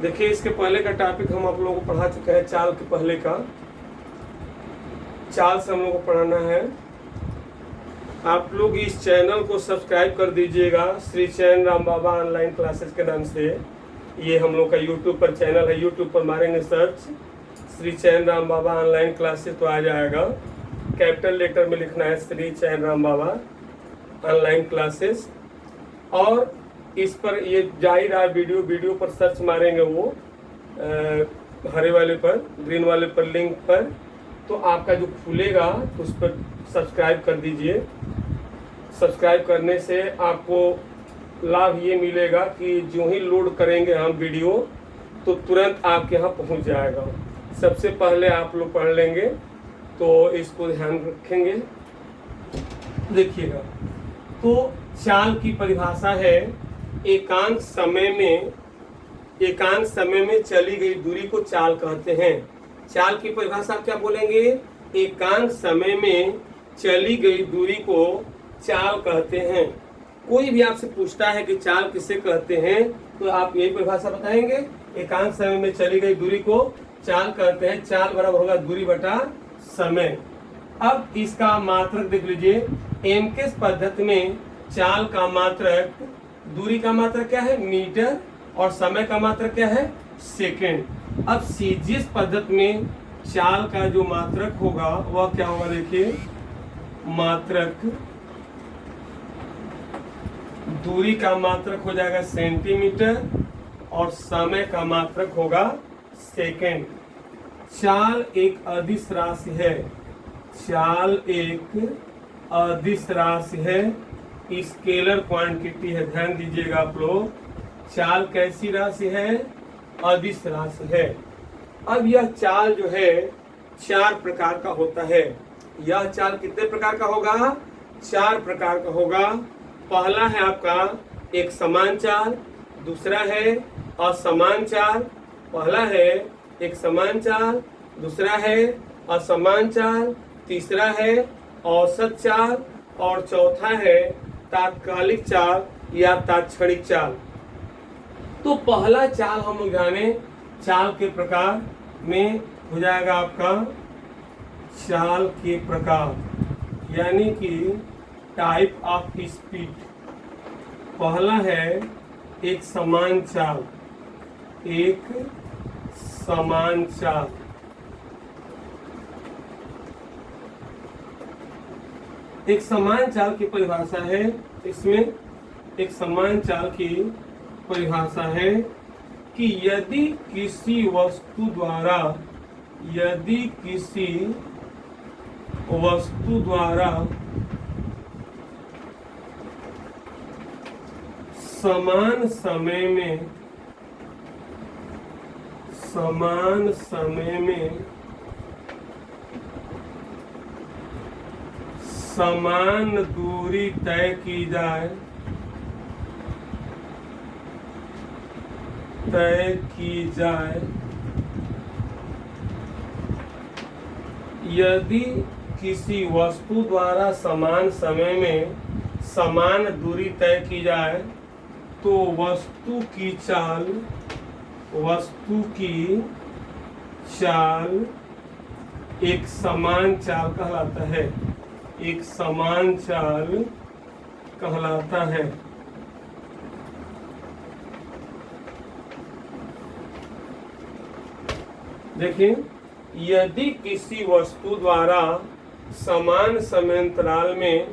देखिए, इसके पहले का टॉपिक हम आप लोगों को पढ़ा चुके हैं। चाल के पहले का चाल से हम लोगों को पढ़ाना है। आप लोग इस चैनल को सब्सक्राइब कर दीजिएगा, श्री चैन राम बाबा ऑनलाइन क्लासेस के नाम से। ये हम लोग का यूट्यूब पर चैनल है। यूट्यूब पर मारेंगे सर्च श्री चैन राम बाबा ऑनलाइन क्लासेस तो आ जाएगा। कैपिटल लेटर में लिखना है श्री चैन राम बाबा ऑनलाइन क्लासेस। और इस पर ये जाहिर है वीडियो पर सर्च मारेंगे वो हरे वाले पर, ग्रीन वाले पर, लिंक पर, तो आपका जो खुलेगा तो उस पर सब्सक्राइब कर दीजिए। सब्सक्राइब करने से आपको लाभ ये मिलेगा कि जो ही लोड करेंगे हम वीडियो तो तुरंत आपके यहाँ पहुँच जाएगा। सबसे पहले आप लोग पढ़ लेंगे तो इसको ध्यान रखेंगे। देखिएगा, तो चाल की परिभाषा है एकांत समय में चली गई दूरी को चाल कहते हैं। चाल की परिभाषा क्या बोलेंगे? एकांत समय में चली गई दूरी को चाल कहते हैं। कोई भी आपसे पूछता है कि चाल किसे कहते हैं तो आप यही परिभाषा बताएंगे, एकांत समय में चली गई दूरी को चाल कहते हैं। चाल बराबर होगा दूरी बटा समय। अब इसका मात्रक देख लीजिए। एमकेस पद्धति में चाल का मात्रक, दूरी का मात्रक क्या है? मीटर, और समय का मात्रक क्या है? सेकंड। अब सीजीएस पद्धति में चाल का जो मात्रक होगा वह क्या होगा? देखिए, मात्रक, दूरी का मात्रक हो जाएगा सेंटीमीटर और समय का मात्रक होगा सेकंड। चाल एक अदिश राशि है। चाल एक अदिश राशि है, स्केलर क्वांटिटी है। ध्यान दीजिएगा आप लोग, चाल कैसी राशि है? अदिश राशि है। अब यह चाल जो है 4 प्रकार का होता है। यह चाल कितने प्रकार का होगा? 4 प्रकार का होगा। पहला है आपका एक समान चाल, दूसरा है असमान चाल। पहला है एक समान चाल, दूसरा है असमान चाल, तीसरा है औसत चाल और चौथा है तात्कालिक चाल या तात्क्षणिक चाल। तो पहला चाल हम लोग जाने, चाल के प्रकार में हो जाएगा आपका चाल के प्रकार, यानी कि टाइप ऑफ स्पीड। पहला है एक समान चाल। एक समान चाल, एक समान चाल की परिभाषा है। इसमें एक समान चाल की परिभाषा है कि यदि किसी वस्तु द्वारा समान समय में समान दूरी तय की जाए, यदि किसी वस्तु द्वारा समान समय में समान दूरी तय की जाए तो वस्तु की चाल एक समान चाल कहलाता है। एक समान चाल कहलाता है। देखिए, यदि किसी वस्तु द्वारा समान समयांतराल में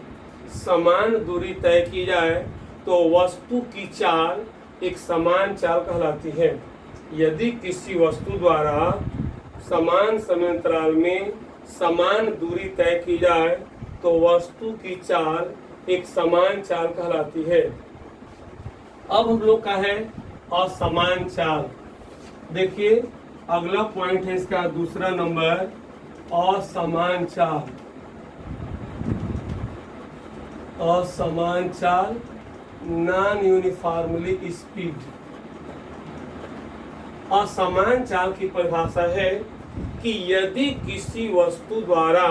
समान दूरी तय की जाए तो वस्तु की चाल एक समान चाल कहलाती है। यदि किसी वस्तु द्वारा समान समयांतराल में समान दूरी तय की जाए तो वस्तु की चाल एक समान चाल कहलाती है। अब हम लोग का है असमान चाल। देखिए, अगला पॉइंट है इसका दूसरा नंबर, असमान चाल। असमान चाल, नॉन यूनिफॉर्मली स्पीड। असमान चाल की परिभाषा है कि यदि किसी वस्तु द्वारा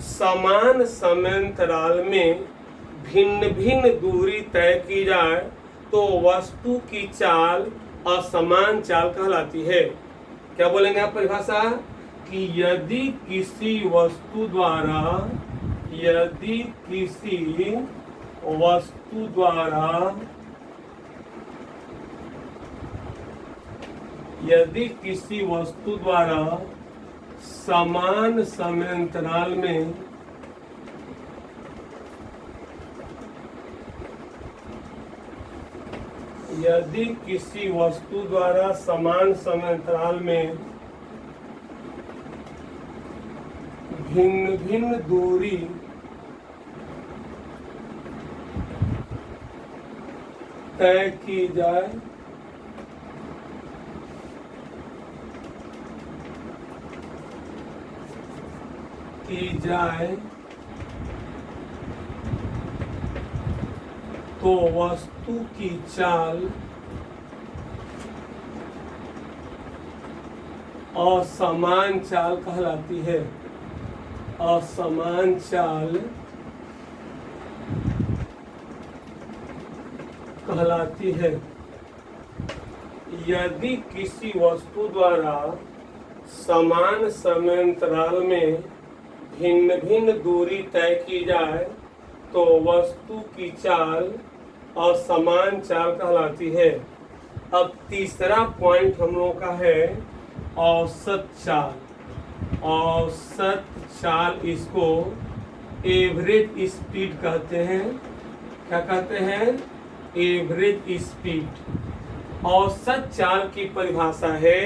समान समयांतराल में भिन्न भिन्न दूरी तय की जाए तो वस्तु की चाल असमान चाल कहलाती है। क्या बोलेंगे आप परिभाषा कि यदि किसी वस्तु द्वारा समान समयांतराल में समान समयांतराल में भिन्न भिन्न दूरी तय की जाए तो वस्तु की चाल असमान चाल कहलाती है। असमान चाल कहलाती है। यदि किसी वस्तु द्वारा समान समयांतराल में भिन्न भिन्न दूरी तय की जाए तो वस्तु की चाल असमान चाल कहलाती है। अब तीसरा पॉइंट हम लोगों का है औसत चाल। औसत चाल इसको एवरेज स्पीड कहते हैं। क्या कहते हैं? Average speed. औसत चाल की परिभाषा है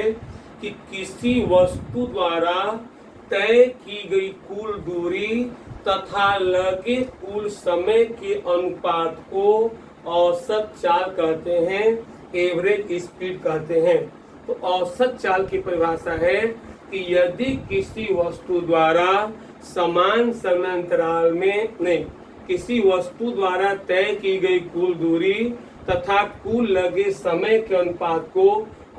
कि किसी वस्तु द्वारा तय की गई कुल दूरी तथा लगे कुल समय के अनुपात को औसत चाल कहते हैं, एवरेज स्पीड कहते हैं। तो औसत चाल की परिभाषा है कि यदि किसी वस्तु द्वारा समान समयांतराल में किसी वस्तु द्वारा तय की गई कुल दूरी तथा कुल लगे समय के अनुपात को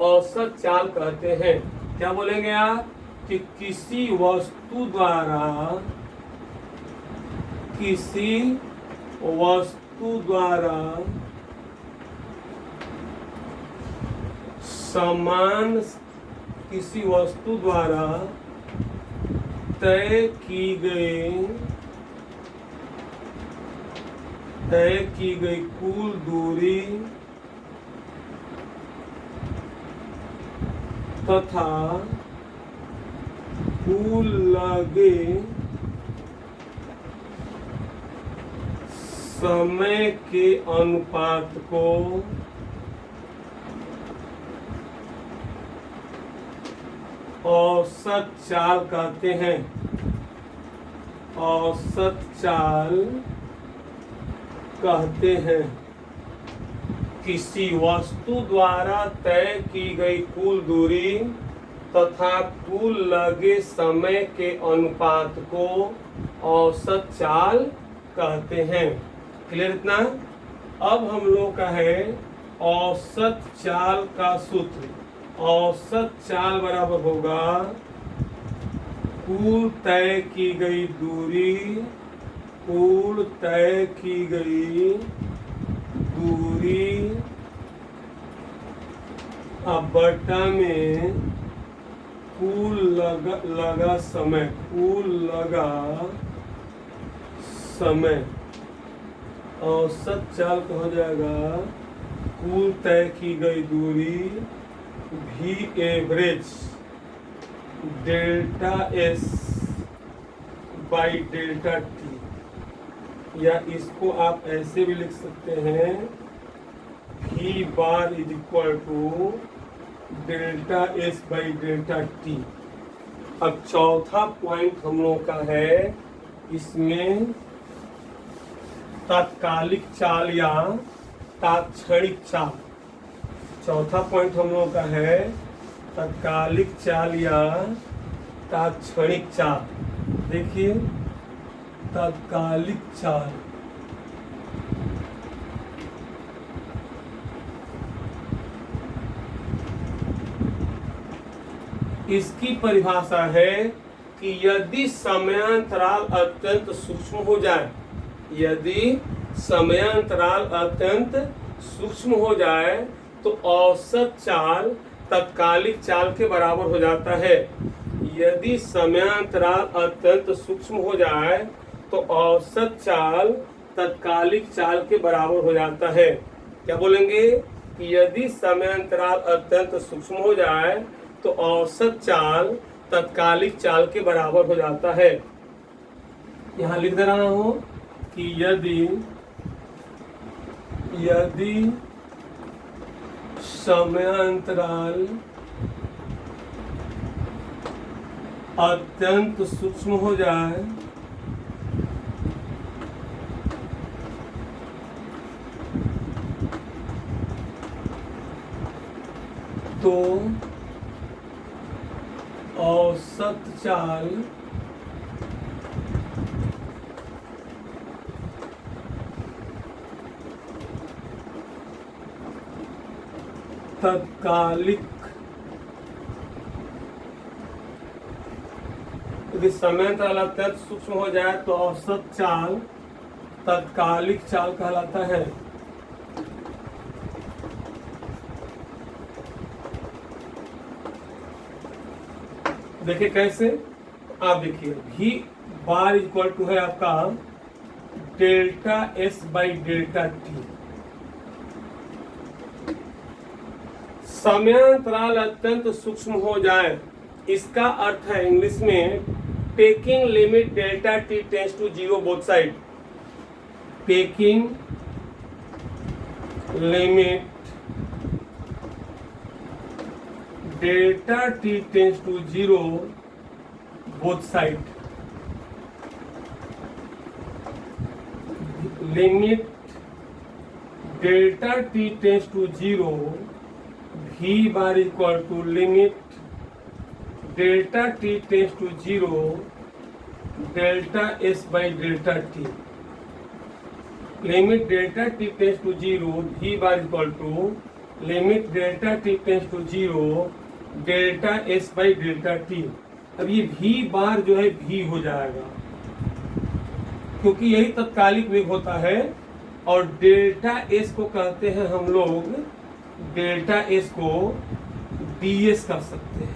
औसत चाल कहते हैं। क्या बोलेंगे आप? कि किसी वस्तु द्वारा तय की गई कुल दूरी तथा कुल लगे समय के अनुपात को औसत चाल कहते हैं। औसत चाल कहते हैं। किसी वस्तु द्वारा तय की गई कुल दूरी तथा कुल लगे समय के अनुपात को औसत चाल कहते हैं। क्लियर इतना? अब हम लोग का है औसत चाल का सूत्र। औसत चाल बराबर होगा कुल तय की गई दूरी, कुल तय की गई दूरी अब बटा में कुल लगा समय, कुल लगा समय। औसत चाल का हो जाएगा कुल तय की गई दूरी भी average delta S by delta T, या इसको आप ऐसे भी लिख सकते हैं V bar is equal to delta S by delta T. अब चौथा पॉइंट हम लोग का है इसमें तात्कालिक चाल या तात्क्षणिक चाल। चौथा पॉइंट हम लोग का है तात्कालिक चाल या तात्क्षणिक चाल। देखिए तात्कालिक चाल इसकी परिभाषा है कि यदि समयांतराल अत्यंत सूक्ष्म हो जाए, यदि समयांतराल अत्यंत सूक्ष्म हो जाए तो औसत चाल तत्कालिक चाल के बराबर हो जाता है। यदि समयांतराल अत्यंत सूक्ष्म हो जाए तो औसत चाल तत्कालिक चाल के बराबर हो जाता है। क्या बोलेंगे कि यदि समयांतराल अत्यंत सूक्ष्म हो जाए तो औसत चाल तत्कालिक चाल के बराबर हो जाता है। यहां लिख दे रहा हूं कि यदि समयांतराल अत्यंत सूक्ष्म हो जाए तो औसत चाल तत्कालिक, यदि समयांतराल अत्यंत सूक्ष्म हो जाए तो औसत चाल तत्कालिक चाल कहलाता है। देखिए कैसे, आप देखिए v बार इक्वल टू है आपका delta s by delta T. समयांतराल अत्यंत सूक्ष्म हो जाए, इसका अर्थ है इंग्लिश में taking limit delta T tends to zero both side. Taking limit delta T tends to zero both side. Limit delta T tends to zero v bar equal to limit delta T tends to zero delta s by delta T. Limit delta T tends to zero v bar equal to limit delta T tends to zero delta s by delta T. अब ये v बार जो है v हो जाएगा, क्योंकि यही तत्कालिक वेग होता है। और डेल्टा s को कहते हैं हम लोग, डेल्टा s को ds कर सकते हैं,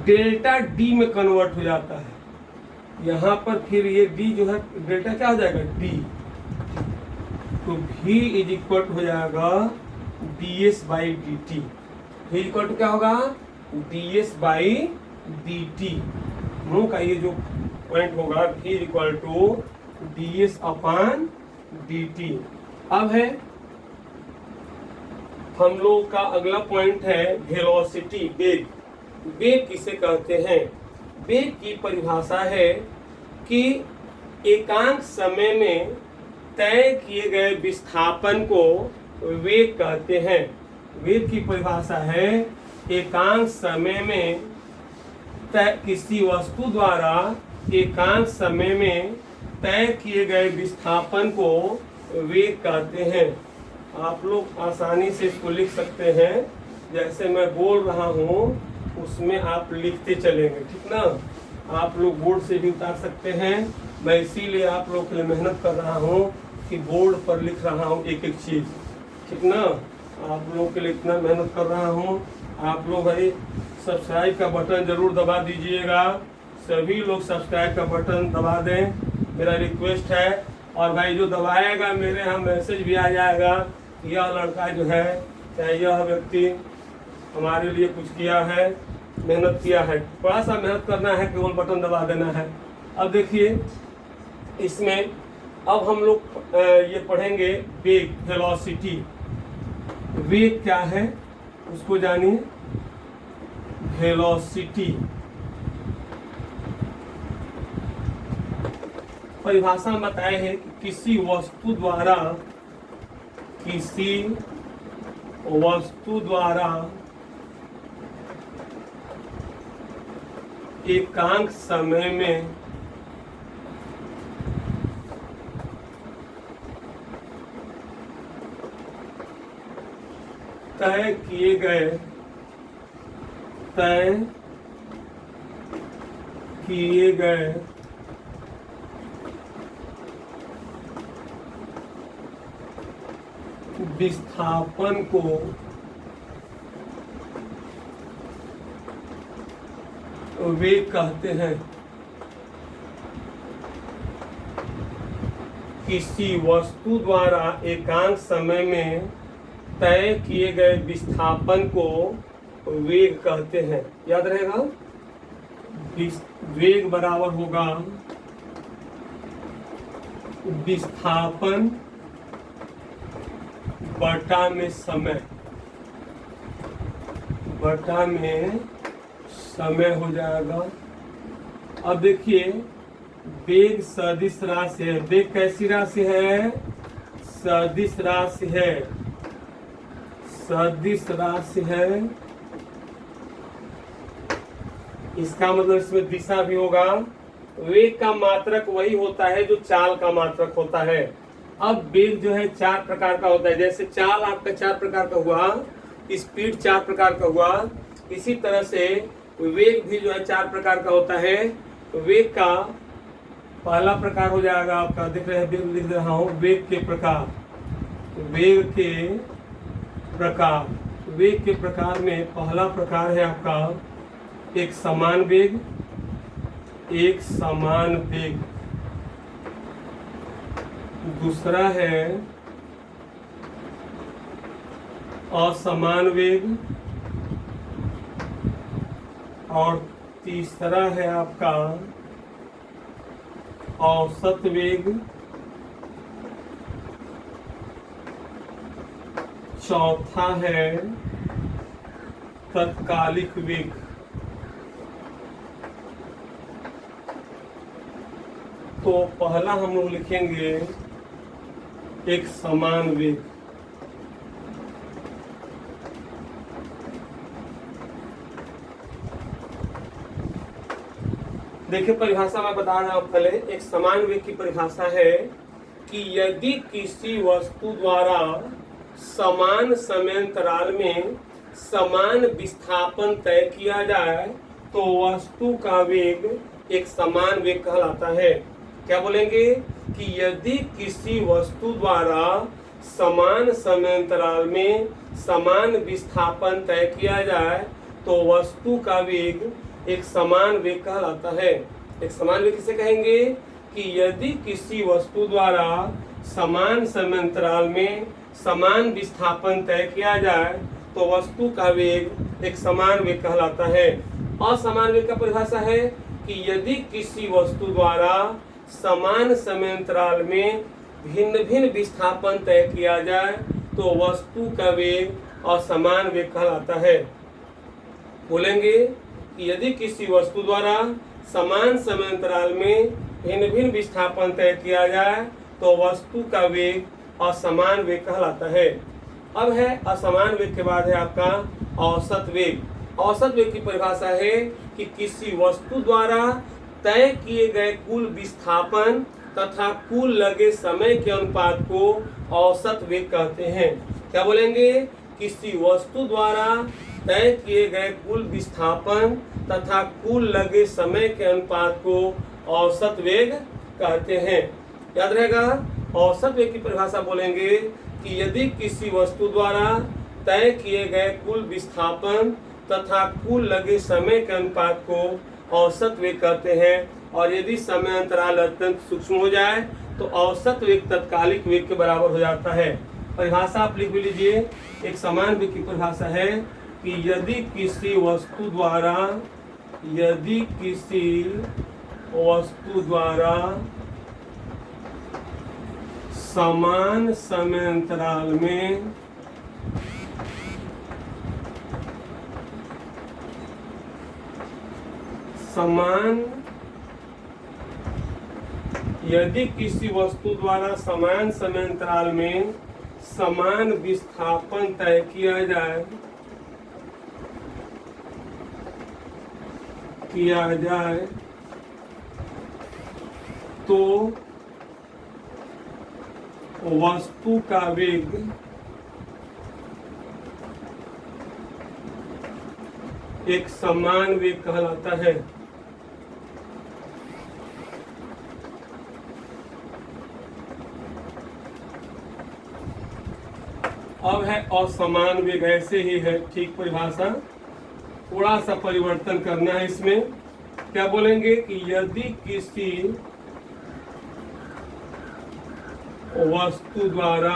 डेल्टा d में कन्वर्ट हो जाता है। यहाँ पर फिर ये d जो है डेल्टा क्या हो जाएगा d, तो v इज इक्वल हो जाएगा ds by D T. v equal to क्या होगा ds बाई डी टी। का ये जो पॉइंट होगा v equal to ds upon D T. अब है हम लोग का अगला पॉइंट है वेलोसिटी, वेग। वेग किसे कहते हैं? वेग की परिभाषा है कि एकांक समय में तय किए गए विस्थापन को वेग कहते हैं। वेग की परिभाषा है एकांक समय में किसी वस्तु द्वारा एकांक समय में तय किए गए विस्थापन को वेग कहते हैं। आप लोग आसानी से इसको लिख सकते हैं, जैसे मैं बोल रहा हूँ उसमें आप लिखते चलेंगे, ठीक ना। आप लोग बोर्ड से भी उतार सकते हैं, मैं इसीलिए आप लोग के लिए मेहनत कर रहा हूँ कि बोर्ड पर लिख रहा हूँ एक एक चीज़, ठीक ना। आप लोगों के लिए इतना मेहनत कर रहा हूँ। आप लोग भाई सब्सक्राइब का बटन ज़रूर दबा दीजिएगा, सभी लोग सब्सक्राइब का बटन दबा दें, मेरा रिक्वेस्ट है। और भाई जो दबाएगा मेरे यहाँ मैसेज भी आ जाएगा, यह लड़का जो है चाहे यह व्यक्ति हमारे लिए कुछ किया है, मेहनत किया है। थोड़ा सा मेहनत करना है, केवल बटन दबा देना है। अब देखिए इसमें अब हम लोग ये पढ़ेंगे वेग, वेलोसिटी। वेग क्या है उसको जानिए। वेलोसिटी परिभाषा में बताए हैं कि किसी वस्तु द्वारा एकांक समय में तय किए गए विस्थापन को वेग कहते हैं। किसी वस्तु द्वारा एकांक समय में तय किए गए विस्थापन को वेग कहते हैं। याद रहेगा, वेग बराबर होगा विस्थापन बटा में समय, बटा में समय हो जाएगा। अब देखिए, वेग सदिश राशि है। वेग कैसी राशि है? सदिश राशि है, सदिश राशि है। इसका मतलब इसमें दिशा भी होगा। वेग का मात्रक वही होता है जो चाल का मात्रक होता है। अब वेग जो है 4 प्रकार का होता है। जैसे चाल आपका 4 प्रकार का हुआ, स्पीड 4 प्रकार का हुआ, इसी तरह से वेग भी जो है 4 प्रकार का होता है। वेग का पहला प्रकार हो जाएगा आपका, दिख रहे हैं, लिख रहा हूँ, वेग के प्रकार। वेग के प्रकार, वेग के प्रकार में पहला प्रकार है आपका एक समान वेग, एक समान वेग। दूसरा है असमान वेग, और तीसरा है आपका औसत वेग, चौथा है तत्कालिक वेग। तो पहला हम लोग लिखेंगे एक समान वेग। देखिए, परिभाषा मैं बता रहा हूं पहले। एक समान वेग की परिभाषा है कि यदि किसी वस्तु द्वारा समान समयांतराल में समान विस्थापन तय किया जाए तो वस्तु का वेग एक समान वेग कहलाता है। क्या बोलेंगे कि यदि किसी वस्तु द्वारा समान समयांतराल में समान विस्थापन तय किया जाए तो वस्तु का वेग एक समान वेग कहलाता है। एक समान वेग किसे कहेंगे कि यदि किसी वस्तु द्वारा समान समयांतराल में समान विस्थापन तय किया जाए तो वस्तु का वेग एक समान वेग कहलाता है। असमान वेग का परिभाषा है कि यदि किसी वस्तु द्वारा समान समयांतराल में भिन्न भिन्न विस्थापन तय किया जाए तो वस्तु का वेग असमान वेग कहलाता है। बोलेंगे कि यदि किसी वस्तु द्वारा समान समयांतराल में भिन्न भिन्न विस्थापन तय किया जाए तो वस्तु का वेग असमान वेग कहलाता है। अब है असमान वेग के बाद है आपका औसत वेग। औसत वेग की परिभाषा है कि किसी वस्तु द्वारा तय किए गए कुल विस्थापन तथा कुल लगे समय के अनुपात को औसत वेग कहते हैं। क्या बोलेंगे? किसी वस्तु द्वारा तय किए गए कुल विस्थापन तथा कुल लगे समय के अनुपात को औसत वेग कहते हैं। याद रहेगा, औसत वेग की परिभाषा बोलेंगे कि यदि किसी वस्तु द्वारा तय किए गए कुल विस्थापन तथा कुल लगे समय के अनुपात को औसत वेग कहते हैं, और यदि समय अंतराल अत्यंत सूक्ष्म हो जाए तो औसत वेग तत्कालिक वेग के बराबर हो जाता है। परिभाषा आप लिख भी लीजिए। एक समान वेग की परिभाषा है कि यदि किसी वस्तु द्वारा समान समय अंतराल में यदि किसी वस्तु द्वारा समान समय अंतराल में समान विस्थापन तय किया जाए तो वस्तु का वेग एक समान वेग कहलाता है। अब है असमान वेग। ऐसे ही है ठीक परिभाषा, थोड़ा सा परिवर्तन करना है इसमें। क्या बोलेंगे कि यदि किसी वस्तु द्वारा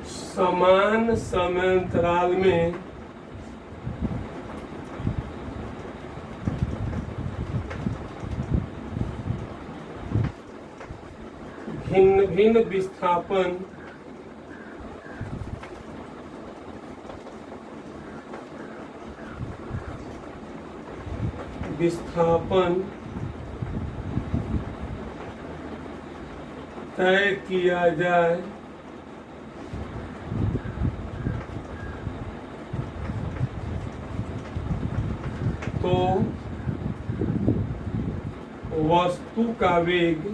समान समयांतराल में भिन्न भिन्न विस्थापन तय किया जाए तो वस्तु का वेग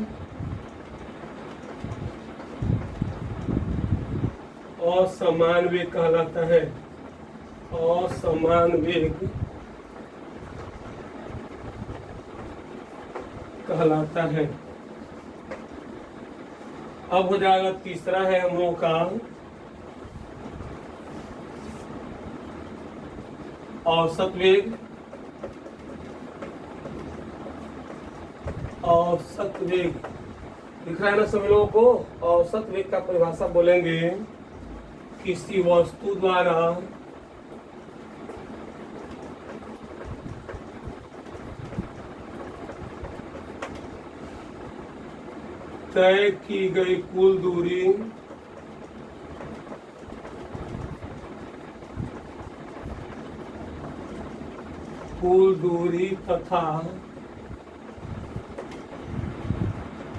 असमान वेग कहलाता है। असमान वेग कहलाता है। अब हो जाएगा तीसरा है हम लोगों का औसत वेग। औसत वेग दिख रहा है ना सभी लोगों को। औसत वेग का परिभाषा बोलेंगे किसी वस्तु द्वारा तय की गई कुल दूरी तथा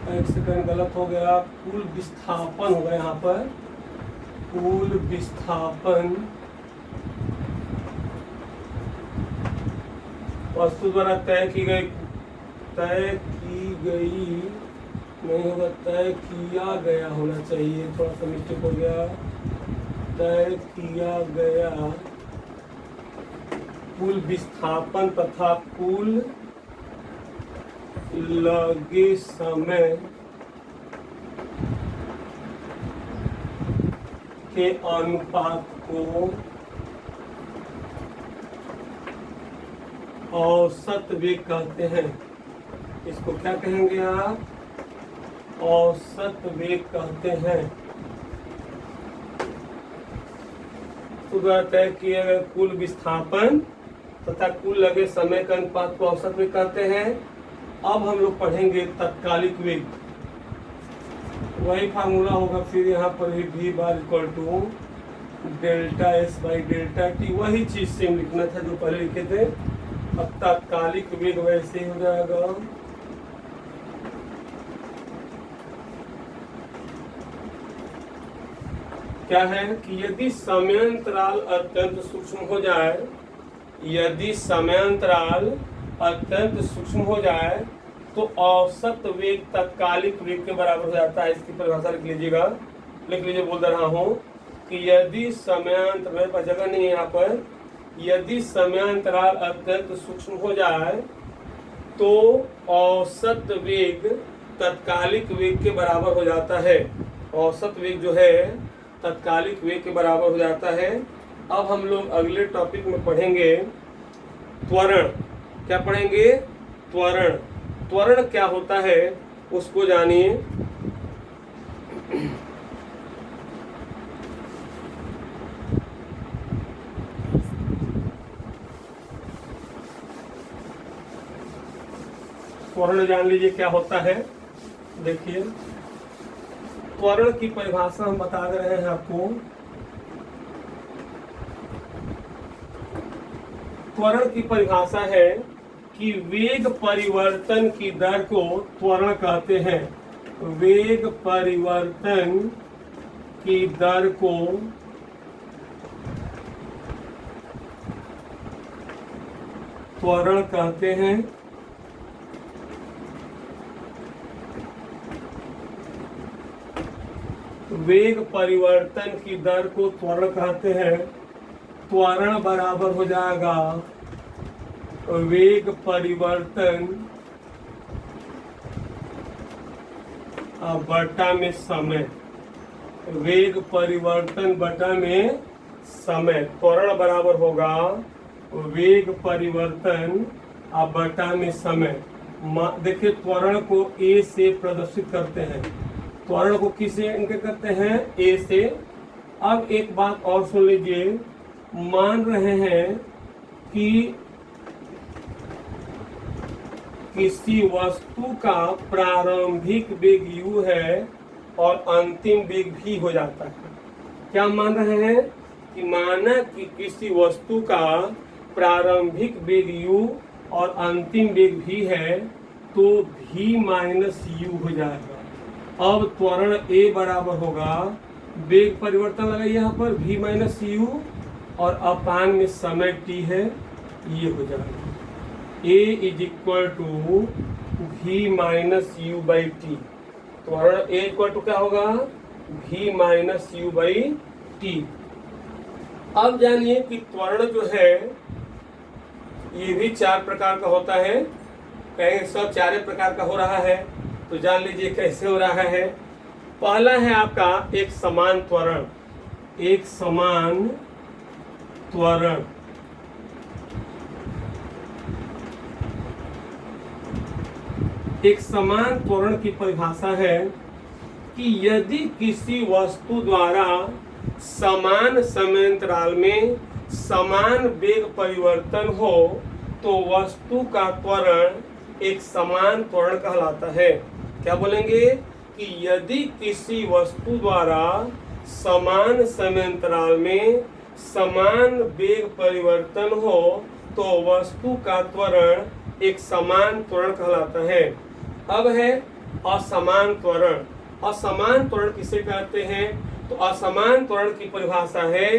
एक सेकंड गलत हो गया, कुल विस्थापन होगा यहाँ पर। कुल विस्थापन वस्तु द्वारा तय की गई नहीं होगा, तय किया गया होना चाहिए, थोड़ा सा मिस्टेक हो गया। तय किया गया कुल विस्थापन तथा कुल लगे समय के अनुपात को औसत वेग कहते हैं। इसको क्या कहेंगे आप? औसत वेग कहते हैं। तो द्वारा तय किए गए कुल विस्थापन तथा कुल लगे समय के अनुपात को औसत वेग कहते हैं। अब हम लोग पढ़ेंगे तत्कालिक वेग। वही फार्मूला होगा फिर यहाँ पर भी v bar equal to delta S by delta T. वही चीज सेम लिखना था जो पहले लिखे थे। अब तात्कालिक वेग वैसे ही हो जाएगा क्या है कि यदि समयांतराल अत्यंत सूक्ष्म हो जाए, यदि समयांतराल अत्यंत सूक्ष्म हो जाए तो औसत वेग तात्कालिक वेग के बराबर हो जाता है। इसकी परिभाषा लिख लीजिएगा, लिख लीजिए, बोल रहा हूँ कि यदि समयांतराल, मेरे पास जगह नहीं है यहाँ पर, यदि समयांतराल अत्यंत सूक्ष्म हो जाए तो औसत वेग तात्कालिक वेग के बराबर हो जाता है। औसत वेग जो है तात्कालिक वेग के बराबर हो जाता है। अब हम लोग अगले टॉपिक में पढ़ेंगे त्वरण। क्या पढ़ेंगे? त्वरण। त्वरण क्या होता है उसको जानिए। त्वरण जान लीजिए क्या होता है। देखिए, त्वरण की परिभाषा हम बता दे रहे हैं आपको। त्वरण की परिभाषा है कि वेग परिवर्तन की दर को त्वरण कहते हैं। वेग परिवर्तन की दर को त्वरण कहते हैं। वेग परिवर्तन की दर को त्वरण कहते हैं। त्वरण बराबर हो जाएगा वेग परिवर्तन बटा में समय। वेग परिवर्तन बटा में समय। त्वरण बराबर होगा वेग परिवर्तन अब बटा में समय। देखिए त्वरण को ए से प्रदर्शित करते हैं, त्वरण को किसे इनके करते हैं, ए से। अब एक बात और सुन लीजिए, मान रहे हैं कि किसी वस्तु का प्रारंभिक वेग u है और अंतिम वेग v हो जाता है। क्या मान रहे हैं कि माना कि किसी वस्तु का प्रारंभिक वेग u और अंतिम वेग v है तो v माइनस u हो जाएगा। अब त्वरण a बराबर होगा, वेग परिवर्तन लगाइए यहाँ पर v माइनस u और अपान में समय t है, ये हो जाएगा a is equal to v minus U by T. त्वरण a इक्वल टू क्या होगा, v minus U by T. अब जानिए कि त्वरण जो है ये भी 4 प्रकार का होता है। कहेंगे सब 4 प्रकार का हो रहा है, तो जान लीजिए कैसे हो रहा है। पहला है आपका एक समान त्वरण, एक समान त्वरण। एक समान त्वरण की परिभाषा है कि यदि किसी वस्तु द्वारा समान समयांतराल में समान वेग परिवर्तन हो तो वस्तु का त्वरण एक समान त्वरण कहलाता है। क्या बोलेंगे कि यदि किसी वस्तु द्वारा समान समयांतराल में समान वेग परिवर्तन हो तो वस्तु का त्वरण एक समान त्वरण कहलाता है। अब है असमान त्वरण। असमान त्वरण किसे कहते हैं, तो असमान त्वरण की परिभाषा है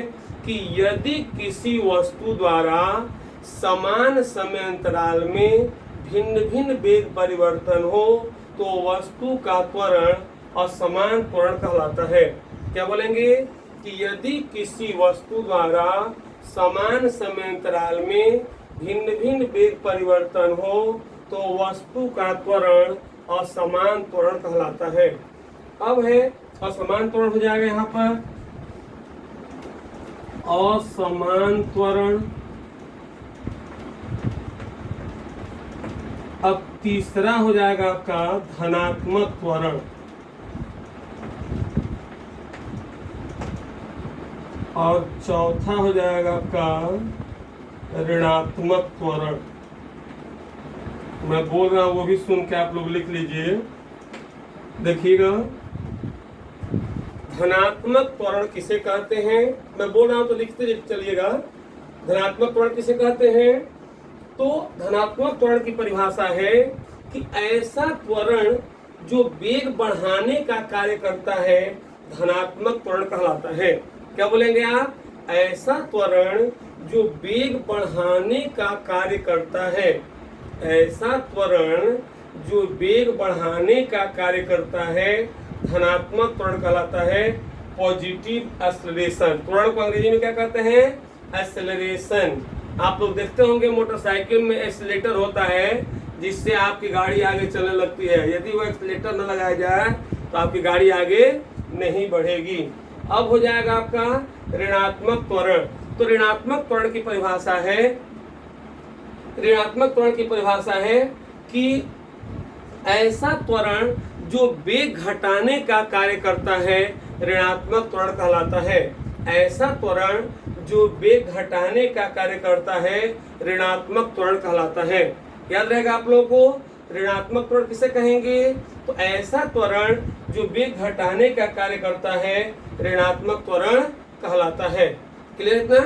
कि यदि किसी वस्तु द्वारा समान समयांतराल में भिन्न भिन्न वेग परिवर्तन हो तो वस्तु का त्वरण असमान त्वरण कहलाता है। क्या बोलेंगे कि यदि किसी वस्तु द्वारा समान समयांतराल में भिन्न भिन्न वेग परिवर्तन हो तो वस्तु का त्वरण असमान त्वरण कहलाता है। अब है असमान त्वरण हो जाएगा यहाँ पर असमान त्वरण। अब तीसरा हो जाएगा आपका धनात्मक त्वरण और चौथा हो जाएगा आपका ऋणात्मक त्वरण। मैं बोल रहा हूं वो भी सुन के आप लोग लिख लीजिए। देखिएगा धनात्मक त्वरण किसे कहते हैं, मैं बोल रहा हूं तो लिखते चलिएगा। धनात्मक त्वरण किसे कहते हैं, तो धनात्मक त्वरण की परिभाषा है कि ऐसा त्वरण जो वेग बढ़ाने का कार्य करता है धनात्मक त्वरण कहलाता है। क्या बोलेंगे आप, ऐसा त्वरण जो वेग बढ़ाने का कार्य करता है, ऐसा त्वरण जो वेग बढ़ाने का कार्य करता है धनात्मक त्वरण कहलाता है। पॉजिटिव एक्सेलरेशन, त्वरण को अंग्रेजी में क्या कहते हैं, एक्सेलरेशन। आप लोग देखते होंगे मोटरसाइकिल में एक्सीलेटर होता है जिससे आपकी गाड़ी आगे चलने लगती है। यदि वो एक्सीलेटर न लगाया जाए तो आपकी गाड़ी आगे नहीं बढ़ेगी। अब हो जाएगा आपका ऋणात्मक त्वरण। तो ऋणात्मक त्वरण की परिभाषा है, ऋणात्मक त्वरण की परिभाषा है कि ऐसा त्वरण जो वेग घटाने का कार्य करता है ऋणात्मक त्वरण कहलाता है। ऐसा त्वरण जो वेग घटाने का कार्य करता है ऋणात्मक त्वरण कहलाता है। याद रहेगा आप लोगों को, ऋणात्मक त्वरण किसे कहेंगे, तो ऐसा त्वरण जो वेग घटाने का कार्य करता है ऋणात्मक त्वरण कहलाता है। क्लियर इतना।